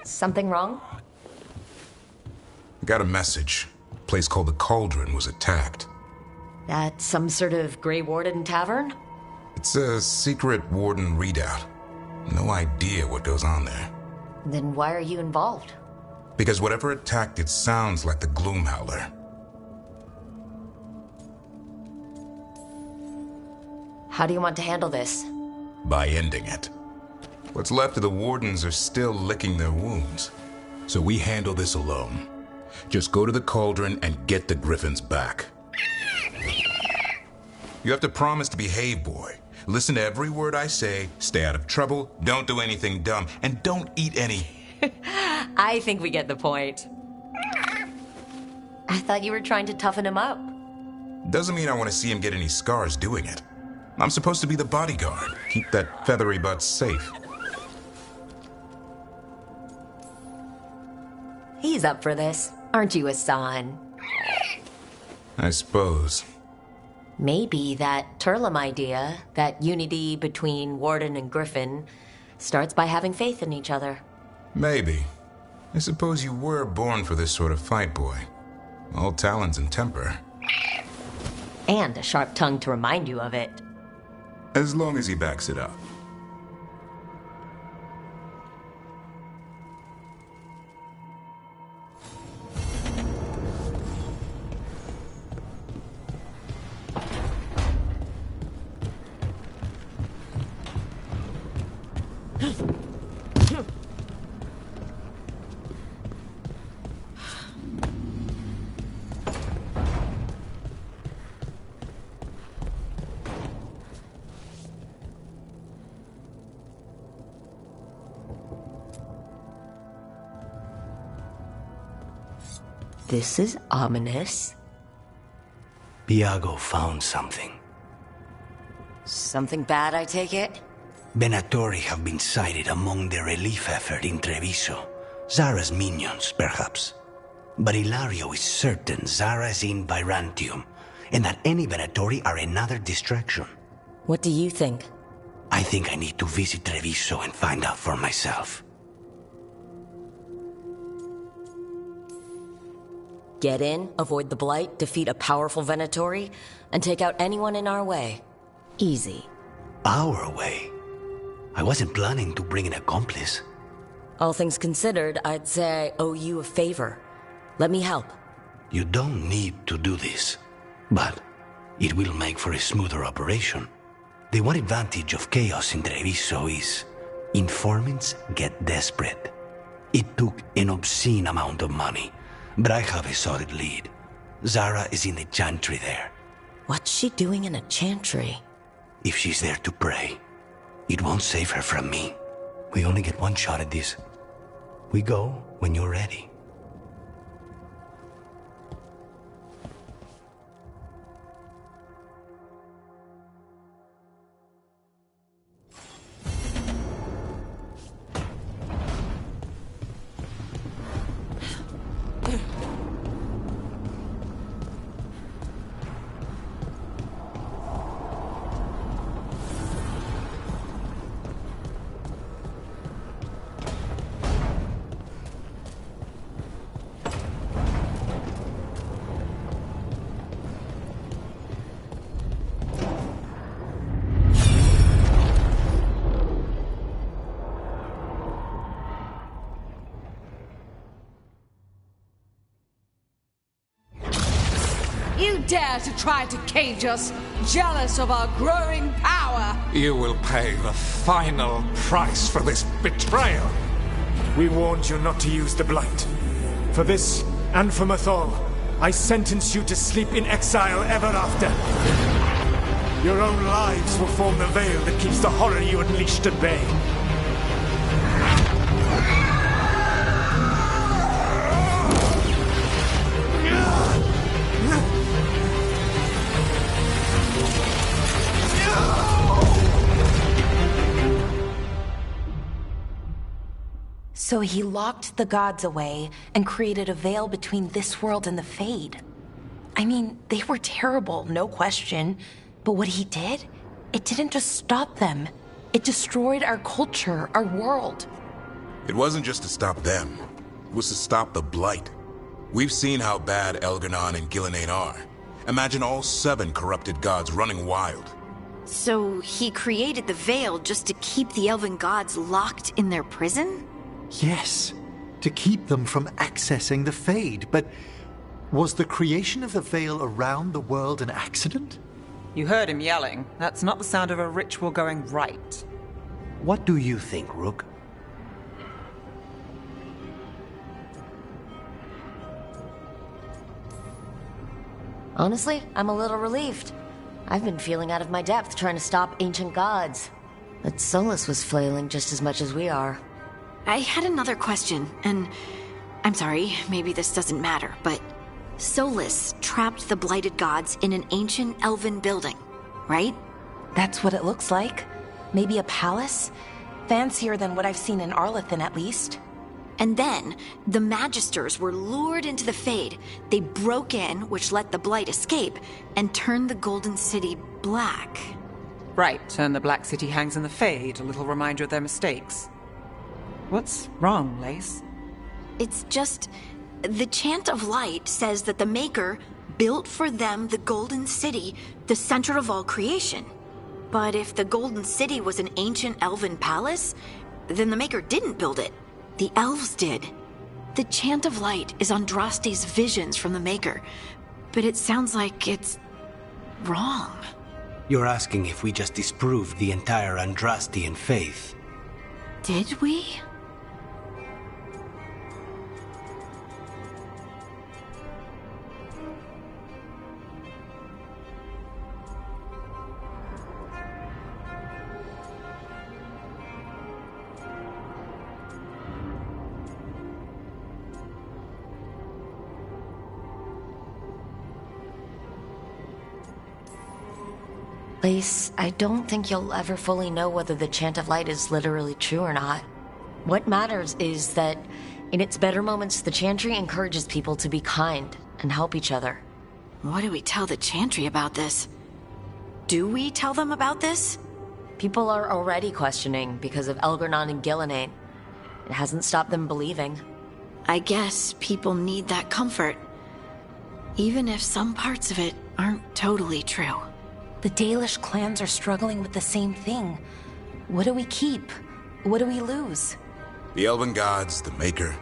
Something wrong? Got a message. A place called the Cauldron was attacked. At some sort of Grey Warden tavern? It's a secret Warden readout. No idea what goes on there. Then why are you involved? Because whatever attacked it sounds like the Gloomhowler. How do you want to handle this? By ending it. What's left of the Wardens are still licking their wounds. So we handle this alone. Just go to the Cauldron and get the Griffins back. You have to promise to behave, boy. Listen to every word I say, stay out of trouble, don't do anything dumb, and don't eat any... I think we get the point. I thought you were trying to toughen him up. Doesn't mean I want to see him get any scars doing it. I'm supposed to be the bodyguard, keep that feathery butt safe. He's up for this. Aren't you, Hassan? I suppose. Maybe that Turlum idea, that unity between Warden and Griffin, starts by having faith in each other. Maybe. I suppose you were born for this sort of fight, boy. All talents and temper. And a sharp tongue to remind you of it. As long as he backs it up. This is ominous. Biago found something. Something bad, I take it? Venatori have been sighted among the relief effort in Treviso. Zara's minions, perhaps. But Ilario is certain Zara is in Byrantium, and that any Venatori are another distraction. What do you think? I think I need to visit Treviso and find out for myself. Get in, avoid the Blight, defeat a powerful Venatori, and take out anyone in our way. Easy. Our way? I wasn't planning to bring an accomplice. All things considered, I'd say I owe you a favor. Let me help. You don't need to do this, but it will make for a smoother operation. The one advantage of chaos in Treviso is informants get desperate. It took an obscene amount of money, but I have a solid lead. Zara is in the chantry there. What's she doing in a chantry? If she's there to pray, it won't save her from me. We only get one shot at this. We go when you're ready. You dare to try to cage us, jealous of our growing power! You will pay the final price for this betrayal. We warned you not to use the Blight. For this, and for Mathol, I sentence you to sleep in exile ever after. Your own lives will form the veil that keeps the horror you unleashed at bay. So he locked the gods away and created a veil between this world and the Fade. I mean, they were terrible, no question. But what he did, it didn't just stop them. It destroyed our culture, our world. It wasn't just to stop them. It was to stop the Blight. We've seen how bad Elganon and Gillenane are. Imagine all 7 corrupted gods running wild. So he created the Veil just to keep the elven gods locked in their prison? Yes, to keep them from accessing the Fade. But was the creation of the Veil around the world an accident? You heard him yelling. That's not the sound of a ritual going right. What do you think, Rook? Honestly, I'm a little relieved. I've been feeling out of my depth trying to stop ancient gods. But Solus was flailing just as much as we are. I had another question, and I'm sorry, maybe this doesn't matter, but Solus trapped the blighted gods in an ancient elven building, right? That's what it looks like. Maybe a palace? Fancier than what I've seen in Arlethan, at least. And then, the Magisters were lured into the Fade. They broke in, which let the Blight escape, and turned the Golden City black. Right, and the Black City hangs in the Fade, a little reminder of their mistakes. What's wrong, Lace? It's just... the Chant of Light says that the Maker built for them the Golden City, the center of all creation. But if the Golden City was an ancient elven palace, then the Maker didn't build it. The elves did. The Chant of Light is Andraste's visions from the Maker, but it sounds like it's wrong. You're asking if we just disproved the entire Andrastian faith. Did we? Lace, I don't think you'll ever fully know whether the Chant of Light is literally true or not. What matters is that, in its better moments, the Chantry encourages people to be kind and help each other. What do we tell the Chantry about this? Do we tell them about this? People are already questioning because of Elganon and Gillenane. It hasn't stopped them believing. I guess people need that comfort, even if some parts of it aren't totally true. The Dalish clans are struggling with the same thing. What do we keep? What do we lose? The Elven Gods, the Maker.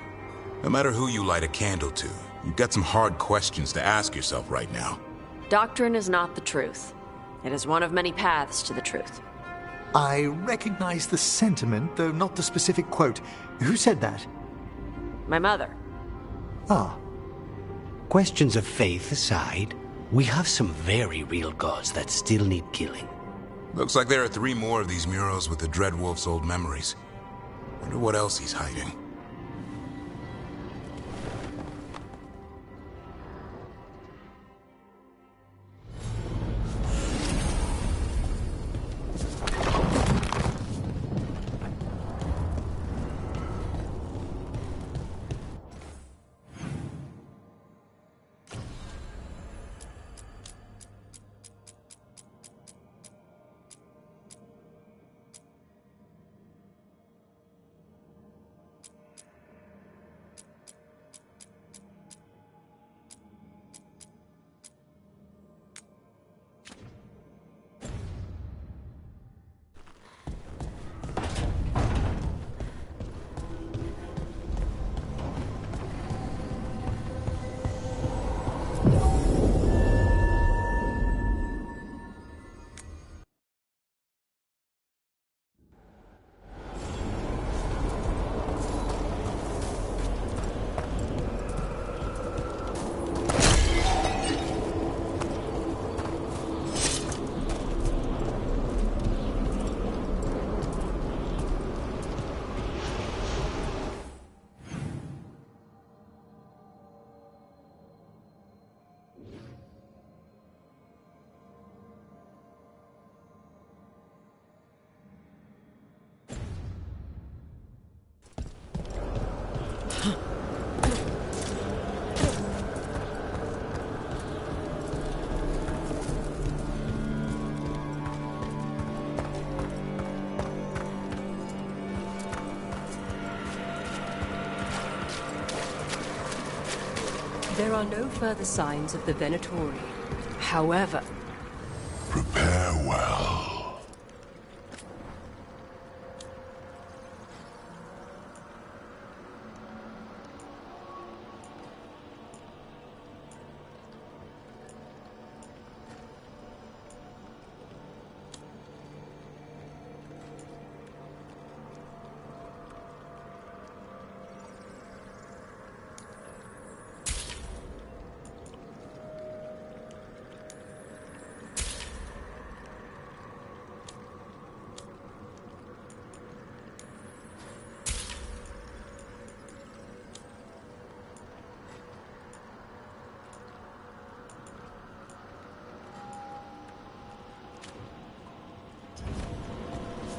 No matter who you light a candle to, you've got some hard questions to ask yourself right now. Doctrine is not the truth. It is one of many paths to the truth. I recognize the sentiment, though not the specific quote. Who said that? My mother. Ah. Questions of faith aside, we have some very real gods that still need killing. Looks like there are 3 more of these murals with the Dreadwolf's old memories. Wonder what else he's hiding. There are no further signs of the Venatori. However... Prepare well.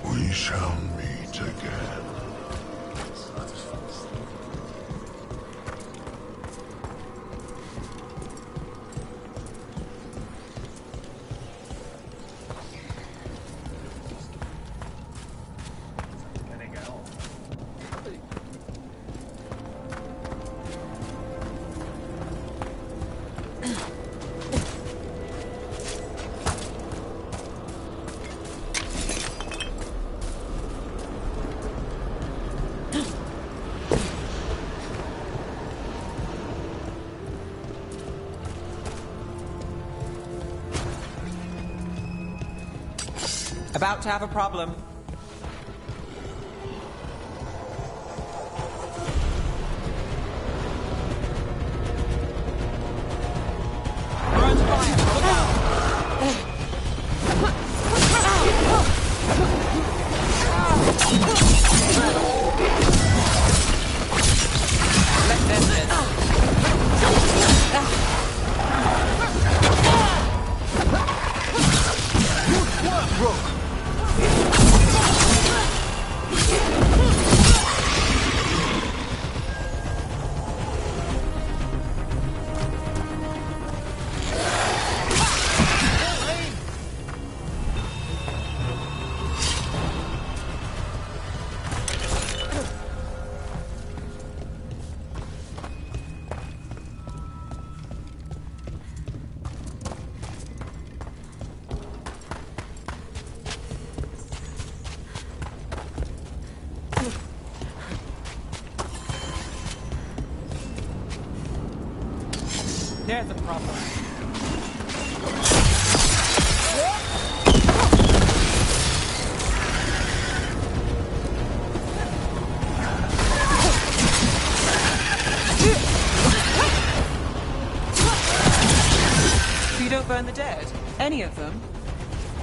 We shall meet again. About to have a problem. There's a problem. You don't burn the dead? Any of them?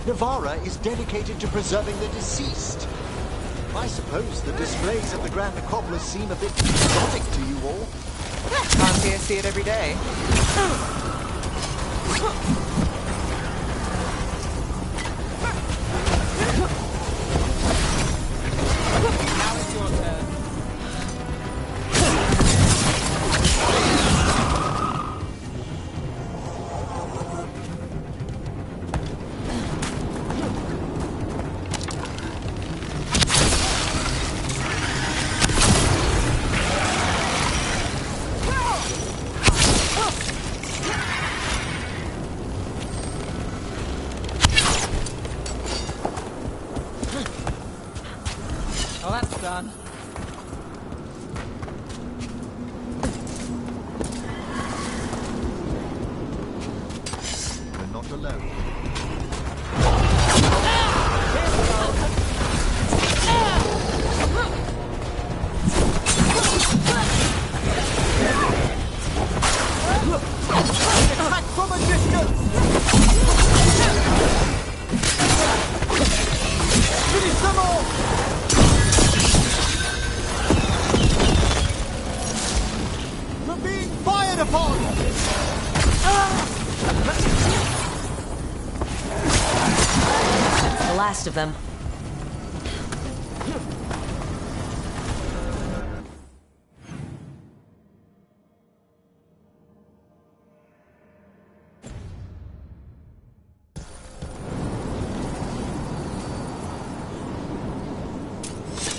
Navarra is dedicated to preserving the deceased. I suppose the displays at the Grand Acropolis seem a bit exotic to you all. Can't see it every day. Now it's your turn. Oh, that's done. We're not alone. Attack from a distance! Finish them all! We're being fired upon! The last of them.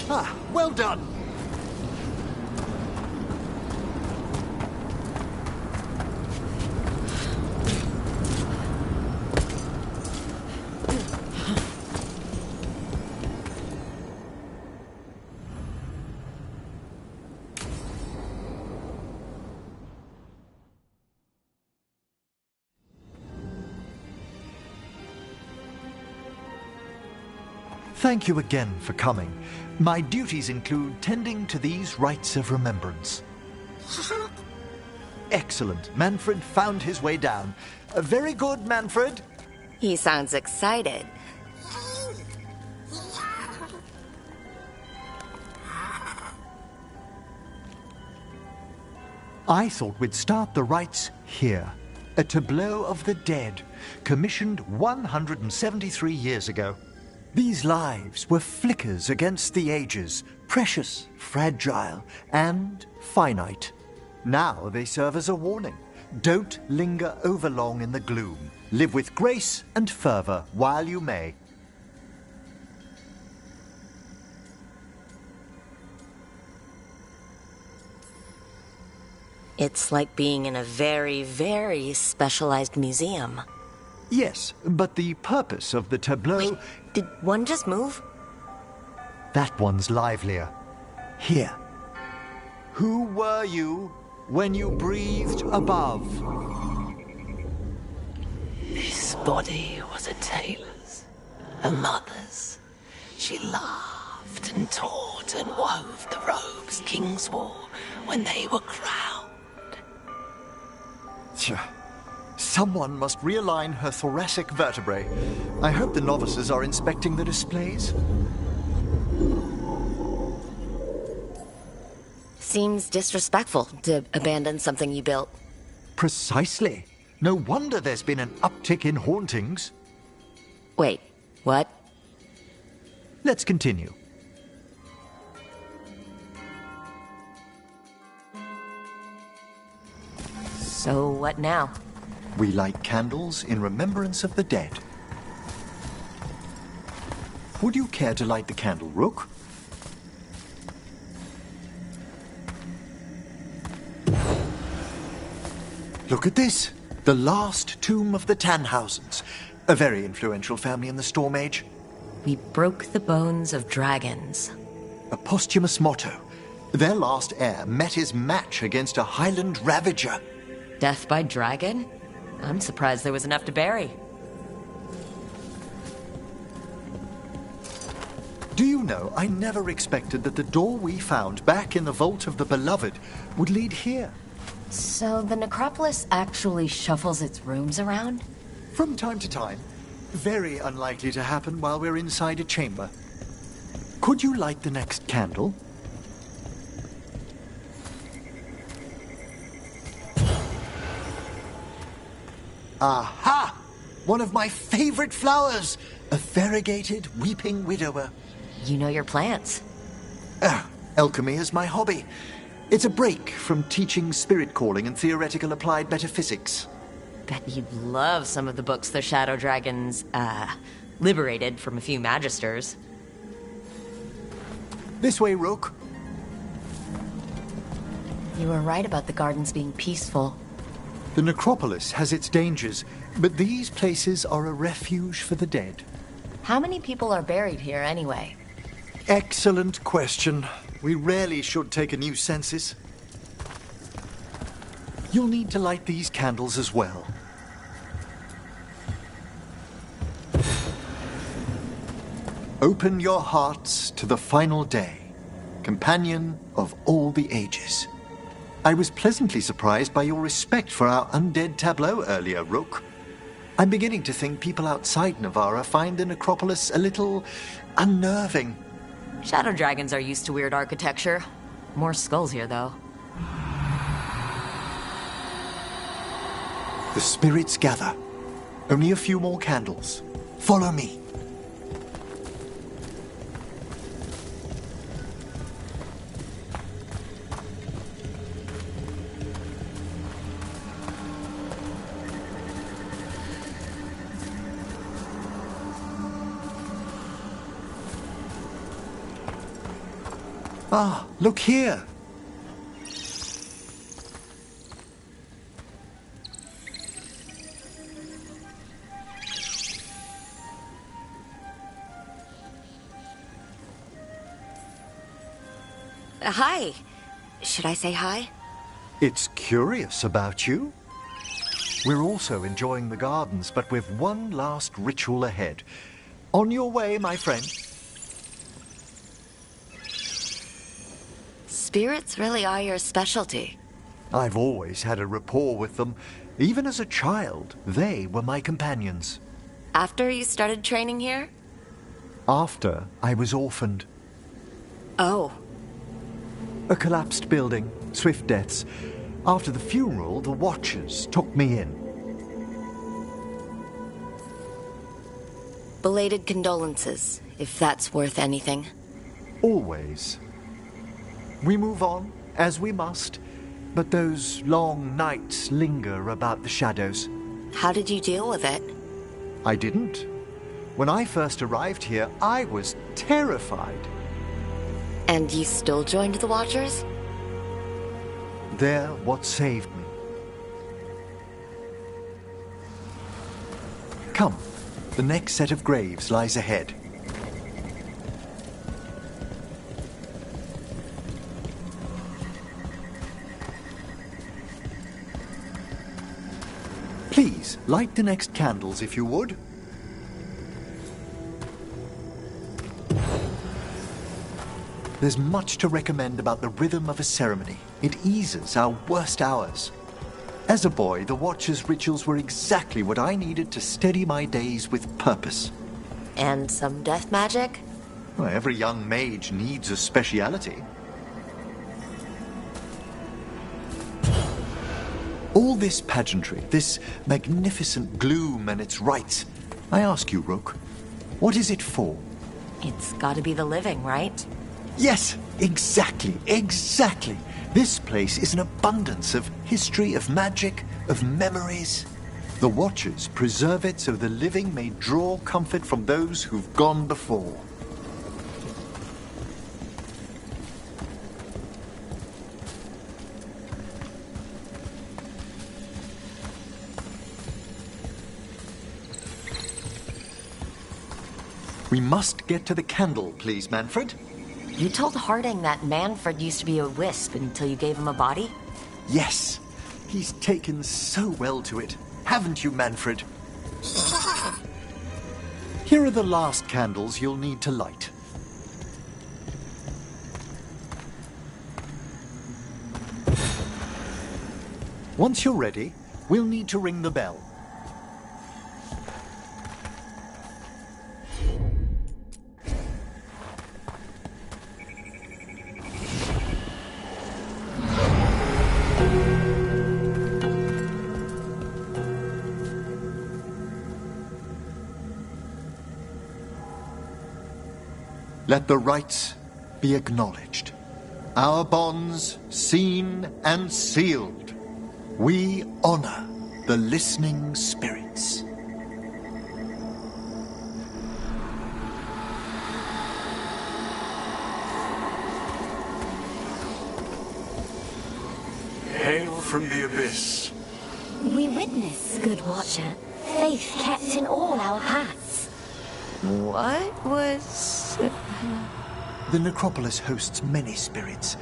Ah, well done! Thank you again for coming. My duties include tending to these rites of remembrance. Excellent. Manfred found his way down. Very good, Manfred. He sounds excited. I thought we'd start the rites here. A tableau of the dead, commissioned 173 years ago. These lives were flickers against the ages, precious, fragile, and finite. Now they serve as a warning. Don't linger overlong in the gloom. Live with grace and fervor while you may. It's like being in a very, very specialized museum. Yes, but the purpose of the tableau... Wait, did one just move? That one's livelier. Here. Who were you when you breathed above? This body was a tailor's, a mother's. She laughed and taught and wove the robes kings wore when they were crowned. Someone must realign her thoracic vertebrae. I hope the novices are inspecting the displays. Seems disrespectful to abandon something you built. Precisely. No wonder there's been an uptick in hauntings. Wait, what? Let's continue. So what now? We light candles in remembrance of the dead. Would you care to light the candle, Rook? Look at this. The last tomb of the Tannhausens. A very influential family in the Storm Age. We broke the bones of dragons. A posthumous motto. Their last heir met his match against a Highland Ravager. Death by dragon? I'm surprised there was enough to bury. Do you know, I never expected that the door we found back in the Vault of the Beloved would lead here. So the necropolis actually shuffles its rooms around? From time to time. Very unlikely to happen while we're inside a chamber. Could you light the next candle? Aha! One of my favorite flowers! A variegated weeping widower. You know your plants. Alchemy is my hobby. It's a break from teaching spirit calling and theoretical applied metaphysics. Bet you'd love some of the books the Shadow Dragons, liberated from a few magisters. This way, Rook. You were right about the gardens being peaceful. The necropolis has its dangers, but these places are a refuge for the dead. How many people are buried here, anyway? Excellent question. We rarely should take a new census. You'll need to light these candles as well. Open your hearts to the final day, companion of all the ages. I was pleasantly surprised by your respect for our undead tableau earlier, Rook. I'm beginning to think people outside Navarra find the necropolis a little unnerving. Shadow Dragons are used to weird architecture. More skulls here, though. The spirits gather. Only a few more candles. Follow me. Ah, look here. Hi. Should I say hi? It's curious about you. We're also enjoying the gardens, but with one last ritual ahead. On your way, my friend. spirits really are your specialty. I've always had a rapport with them. Even as a child, they were my companions. After you started training here? After I was orphaned. Oh. A collapsed building, swift deaths. After the funeral, the Watchers took me in. Belated condolences, if that's worth anything. Always. We move on, as we must, but those long nights linger about the shadows. How did you deal with it? I didn't. When I first arrived here, I was terrified. And you still joined the Watchers? They're what saved me. Come, the next set of graves lies ahead. Please, light the next candles if you would. There's much to recommend about the rhythm of a ceremony. It eases our worst hours. As a boy, the Watcher's rituals were exactly what I needed to steady my days with purpose. And some death magic? Well, every young mage needs a speciality. All this pageantry, this magnificent gloom and its rites, I ask you, Rook, what is it for? It's gotta be the living, right? Yes, exactly. This place is an abundance of history, of magic, of memories. The Watchers preserve it so the living may draw comfort from those who've gone before. We must get to the candle, please, Manfred. You told Harding that Manfred used to be a wisp until you gave him a body? Yes. He's taken so well to it. Haven't you, Manfred? Here are the last candles you'll need to light. Once you're ready, we'll need to ring the bell. Let the rites be acknowledged. Our bonds seen and sealed. We honor the listening spirits. Hail from the abyss. We witness, good Watcher, faith kept in all our paths. What was... The necropolis hosts many spirits.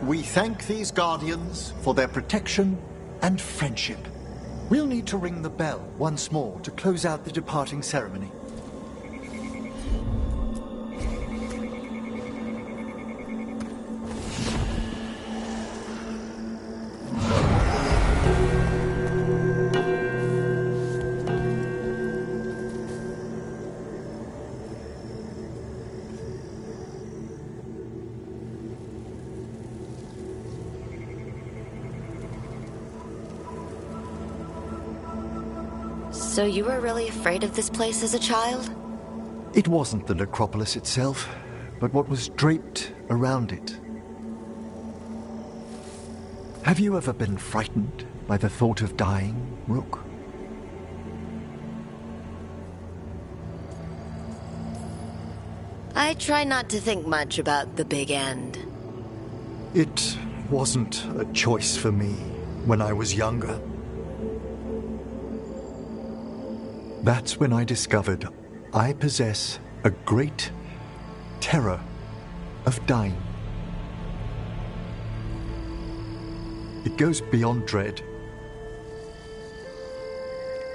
We thank these guardians for their protection and friendship. We'll need to ring the bell once more to close out the departing ceremony. So you were really afraid of this place as a child? It wasn't the necropolis itself, but what was draped around it. Have you ever been frightened by the thought of dying, Rook? I try not to think much about the big end. It wasn't a choice for me when I was younger. That's when I discovered I possess a great terror of dying. It goes beyond dread.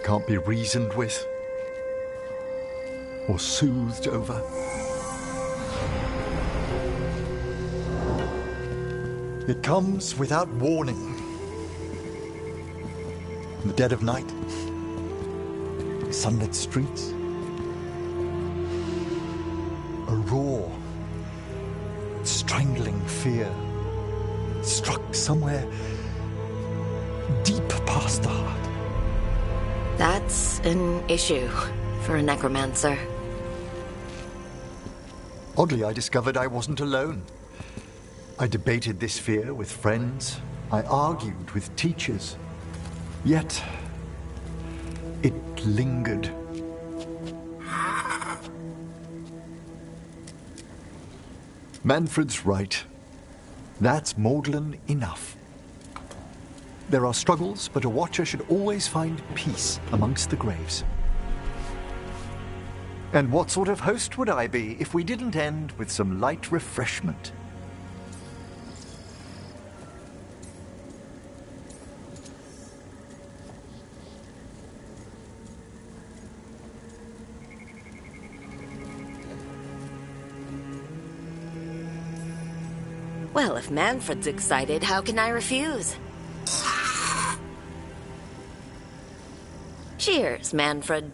Can't be reasoned with or soothed over. It comes without warning. In the dead of night, sunlit streets, a raw, strangling fear struck somewhere deep past the heart. That's an issue for a necromancer. Oddly, I discovered I wasn't alone. I debated this fear with friends. I argued with teachers. Yet, it lingered. Manfred's right. That's maudlin enough. There are struggles, but a watcher should always find peace amongst the graves. And what sort of host would I be if we didn't end with some light refreshment? Well, if Manfred's excited, how can I refuse? Cheers, Manfred.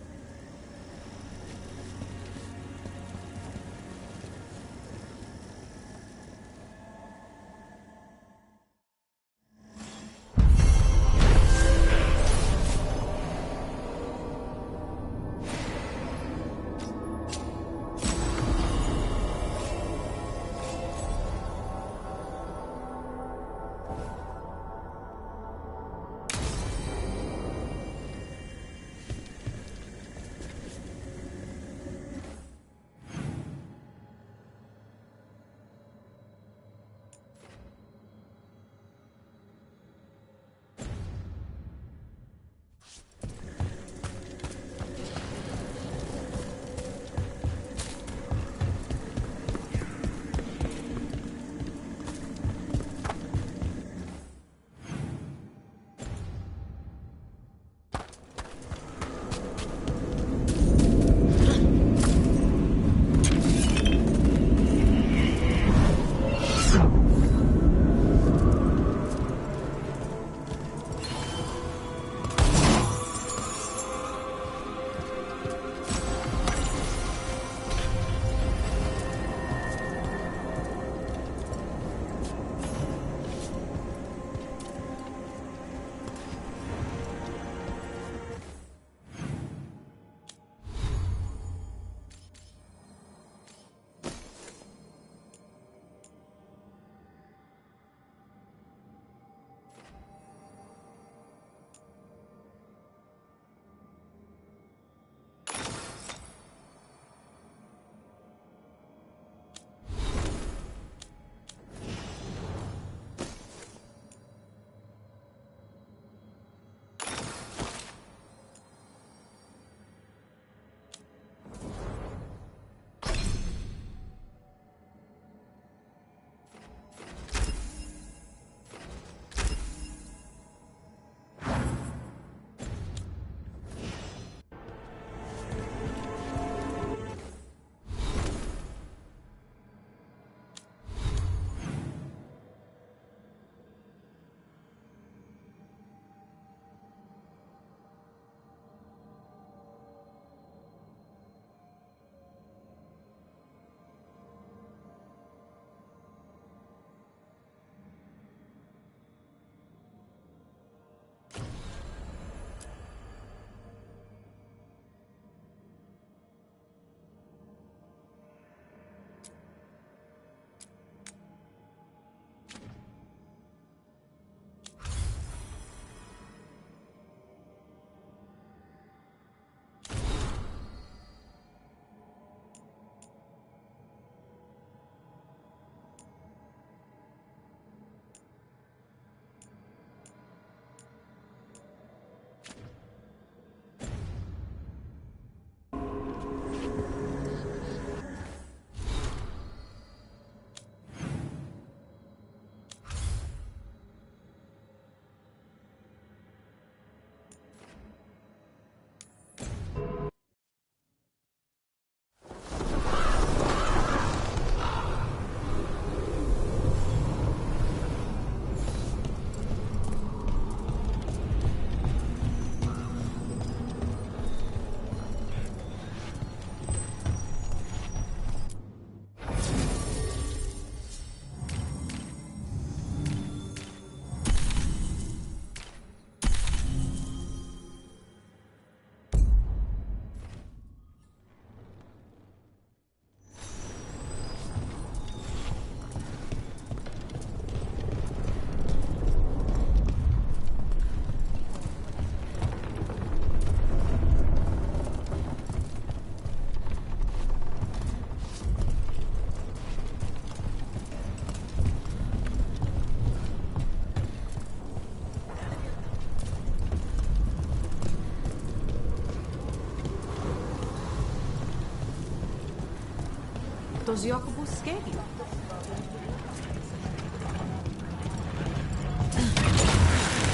Does Jakobus scare you?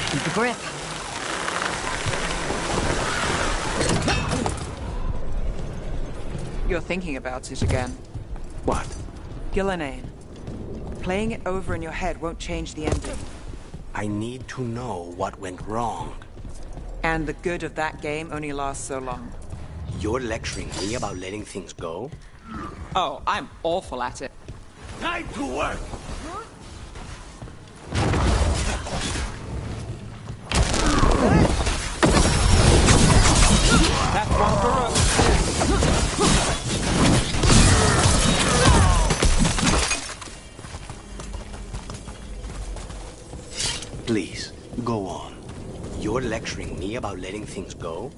Keep a grip. You're thinking about it again. What? Gillenane. Playing it over in your head won't change the ending. I need to know what went wrong. And the good of that game only lasts so long. You're lecturing me about letting things go? Oh, I'm awful at it. Time to work! That's one for us. Please, go on. You're lecturing me about letting things go?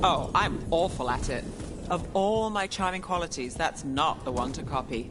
Oh, I'm awful at it. Of all my charming qualities, that's not the one to copy.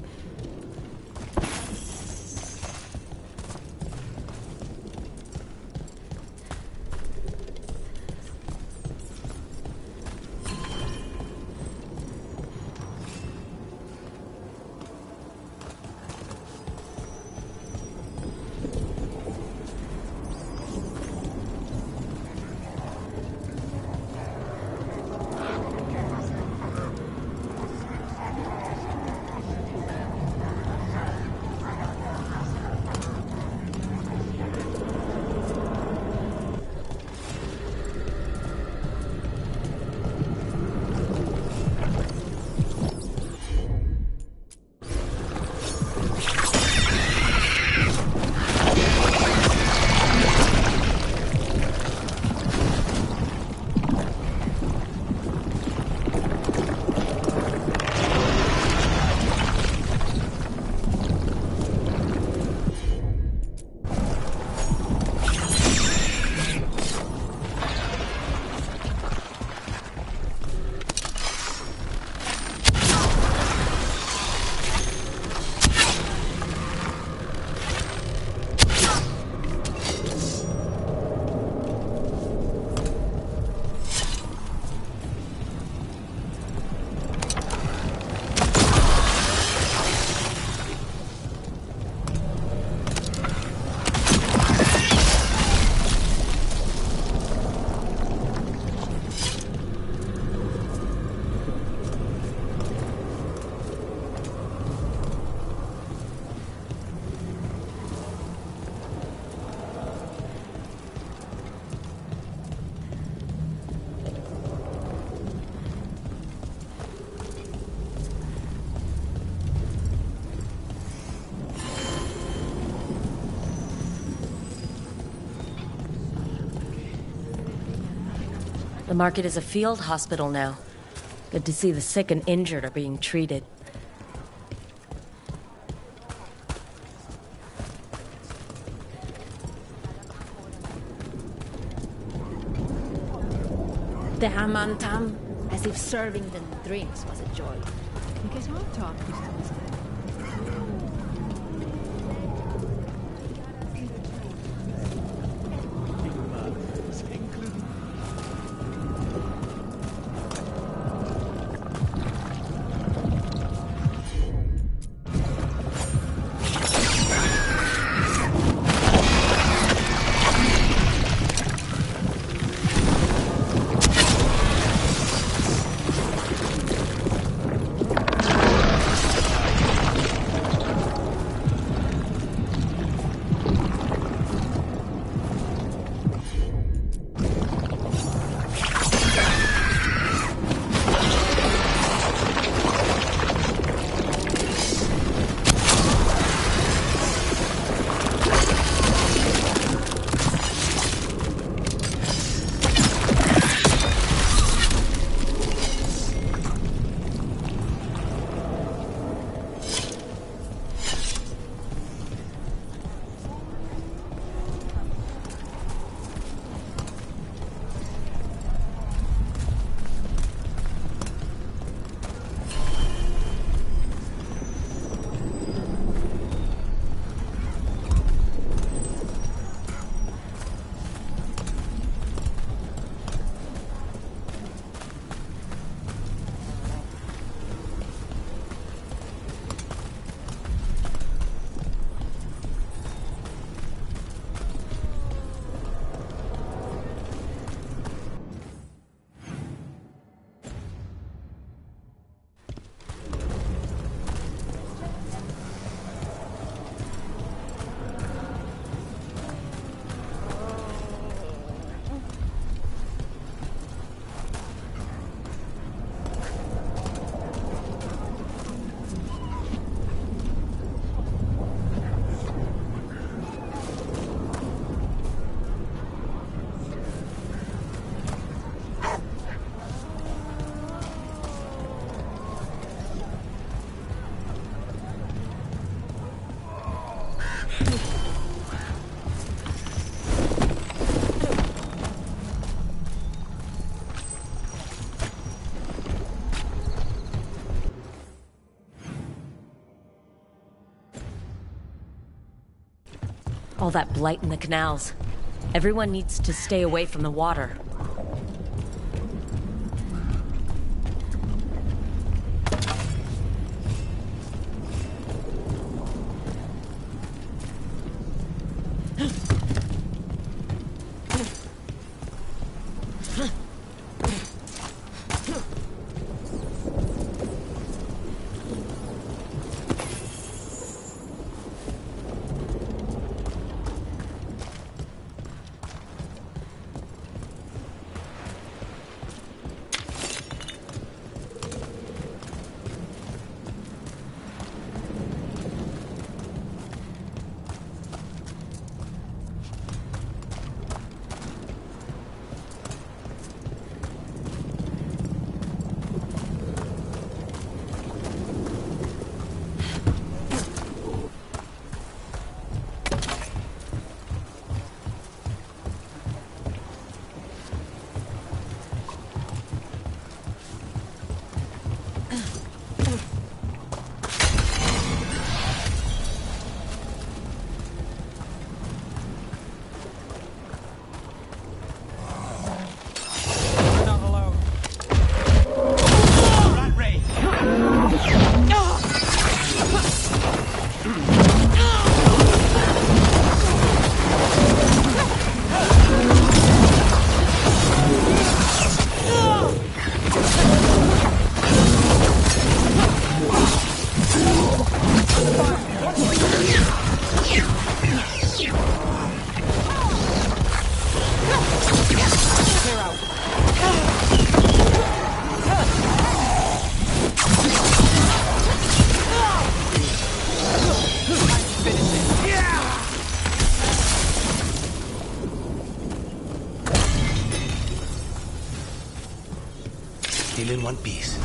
The market is a field hospital now. Good to see the sick and injured are being treated. The Hamantam, as if serving them drinks was a joy. Mikä se auttaa pystymästä? All that blight in the canals. Everyone needs to stay away from the water. Still in one piece.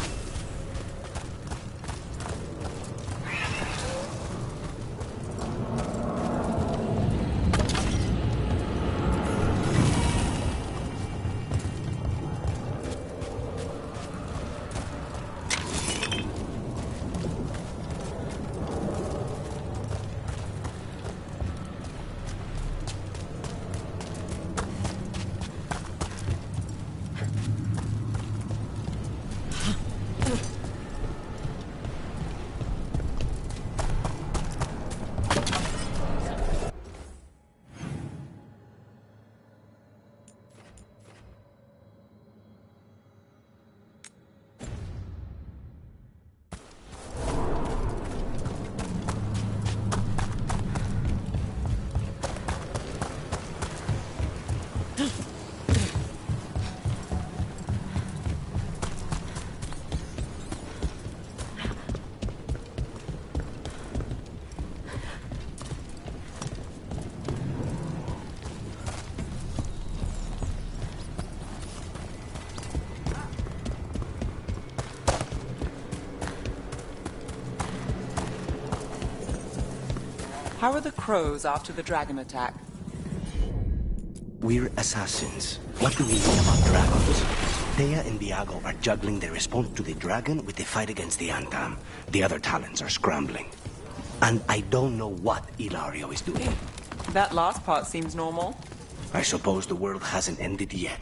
How are the crows after the dragon attack? We're assassins. What do we know about dragons? Thea and Viago are juggling their response to the dragon with the fight against the Antam. The other talents are scrambling. And I don't know what Ilario is doing. That last part seems normal. I suppose the world hasn't ended yet.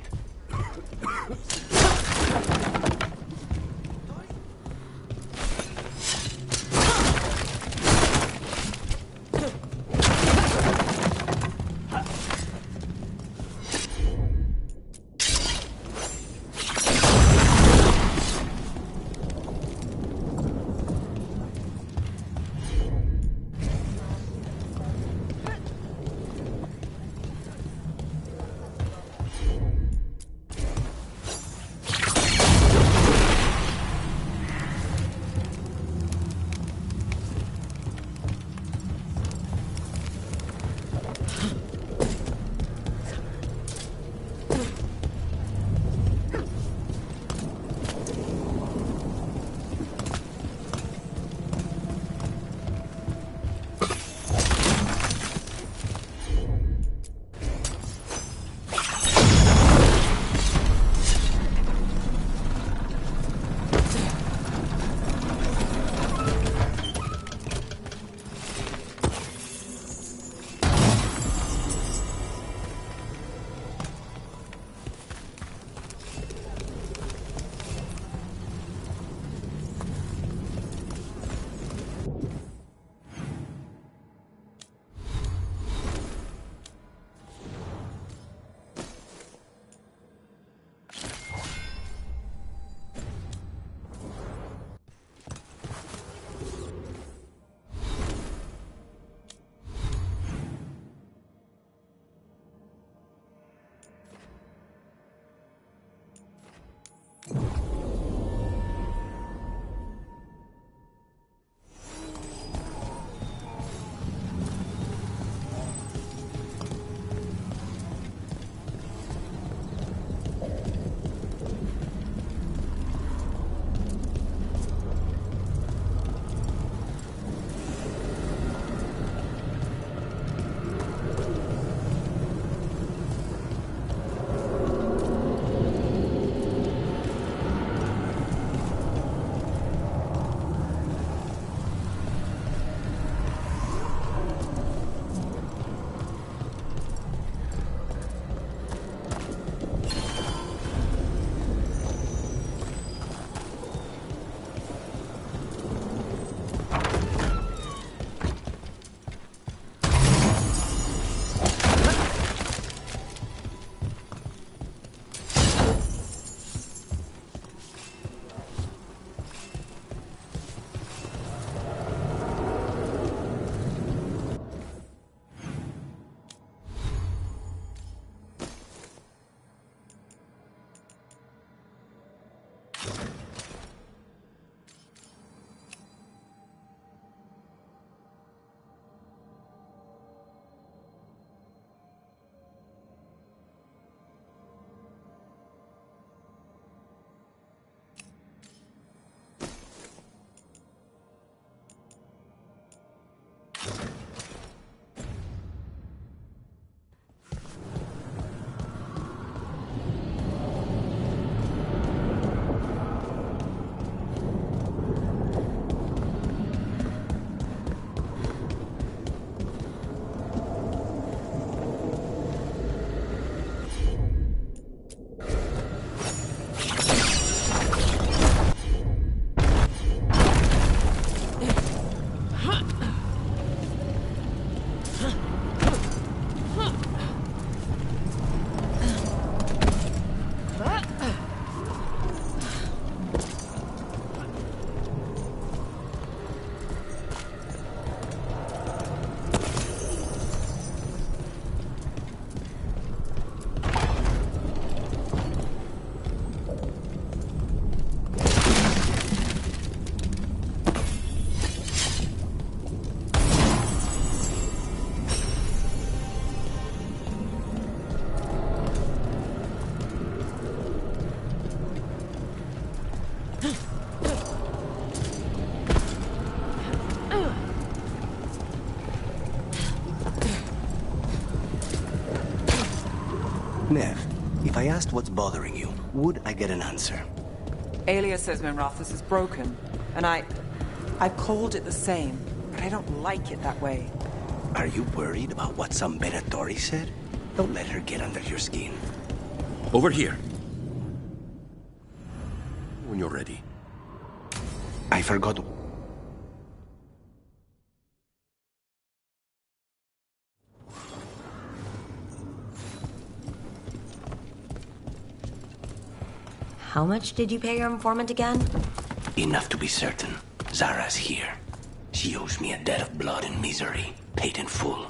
Nev, if I asked what's bothering you, would I get an answer? Alia says Minrathus is broken, and I've called it the same, but I don't like it that way. Are you worried about what some Venatori said? Don't let her get under your skin. Over here. When you're ready. I forgot. How much did you pay your informant again? Enough to be certain. Zara's here. She owes me a debt of blood and misery, paid in full.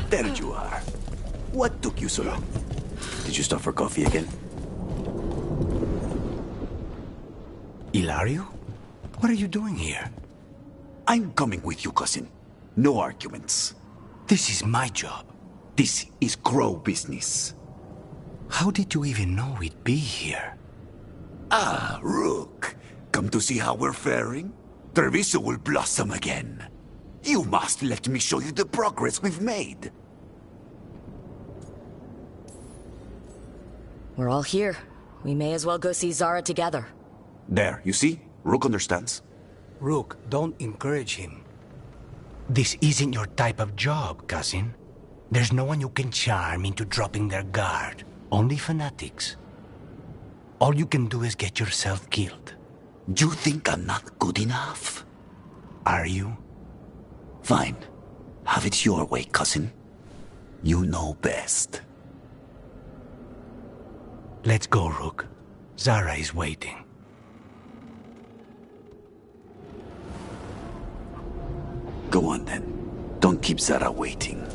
There you are. What took you so long? Did you stop for coffee again? Ilario? What are you doing here? I'm coming with you, cousin. No arguments. This is my job. This is Crow business. How did you even know we'd be here? Ah, Rook. Come to see how we're faring? Treviso will blossom again. You must let me show you the progress we've made. We're all here. We may as well go see Zara together. There, you see? Rook understands. Rook, don't encourage him. This isn't your type of job, cousin. There's no one you can charm into dropping their guard. Only fanatics. All you can do is get yourself killed. You think I'm not good enough? Are you? Fine. Have it your way, cousin. You know best. Let's go, Rook. Zara is waiting. Go on then. Don't keep Zara waiting.